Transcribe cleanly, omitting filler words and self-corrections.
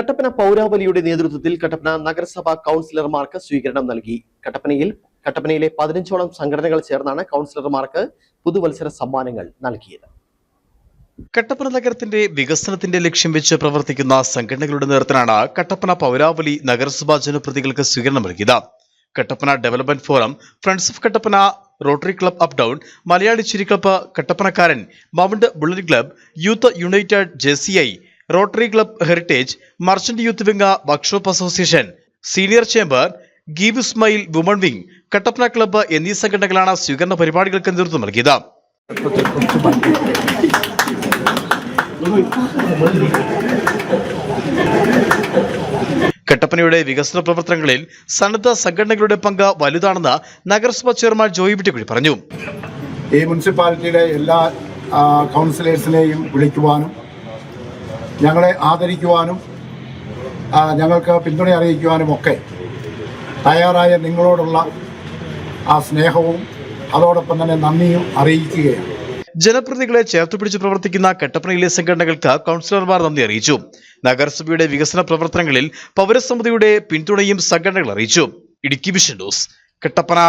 കട്ടപ്പന പൗരാവലിയുടെ നേതൃത്വത്തിൽ കട്ടപ്പന നഗരസഭാ കൗൺസിലർമാർക്ക് സ്വീകരണം നൽകി. കട്ടപ്പനയിലെ 15ഓളം സംഘടനകൾ ചേർന്നാണ് കൗൺസിലർമാർക്ക് പുതുവത്സര സമ്മാനങ്ങൾ നൽകിയത്. കട്ടപ്പന നഗരത്തിന്റെ വികസനത്തിന്റെ ലക്ഷ്യം വെച്ച് പ്രവർത്തിക്കുന്ന സംഘടനകളുടെ നേതൃത്വത്തിലാണ് കട്ടപ്പന പൗരാവലി നഗരസഭാ ജനപ്രതിനിധികൾക്ക് സ്വീകരണം നൽകിയത്. Kattappana development forum, friends of Kattappana, Rotary club up down, Malayali ചിരി ക്ലബ്, കട്ടപ്പനക്കാരൻ, mount bullet club, youth united, JCI, Rotary club heritage, merchant youth wing, workshop association, senior chamber, give smile woman wing, Kattappana club എന്നീ സംഘടനകളാണ് സ്വീകരണ പരിപാടികൾക്ക് നേതൃത്വം നൽകിയത്. കട്ടപ്പനയുടെ വികസന പ്രവർത്തനങ്ങളിൽ സന്നദ്ധ സംഘടനകളുടെ പങ്ക് വലുതാണെന്ന് നഗരസഭാ ചെയർമാൻ ജോയി വിട്ടിക്കുഴി പറഞ്ഞു. ഈ മുനിസിപ്പാലിറ്റിയിലെ എല്ലാ കൗൺസിലേഴ്സിനെയും വിളിക്കുവാനും ഞങ്ങളെ ആദരിക്കുവാനും ഞങ്ങൾക്ക് പിന്തുണ അറിയിക്കുവാനും ഒക്കെ തയ്യാറായ നിങ്ങളോടുള്ള ആ സ്നേഹവും അതോടൊപ്പം തന്നെ നന്ദിയും അറിയിക്കുകയാണ്. ജനപ്രതിനിധികളെ ചേർത്തുപിടിച്ച് പ്രവർത്തിക്കുന്ന കട്ടപ്പനയിലെ സംഘടനകൾക്ക് കൗൺസിലർമാർ നന്ദി അറിയിച്ചു. നഗരസഭയുടെ വികസന പ്രവർത്തനങ്ങളിൽ പൗരസമിതിയുടെ പിന്തുണയും സംഘടനകൾ അറിയിച്ചു. Idukki vision news, Kattappana.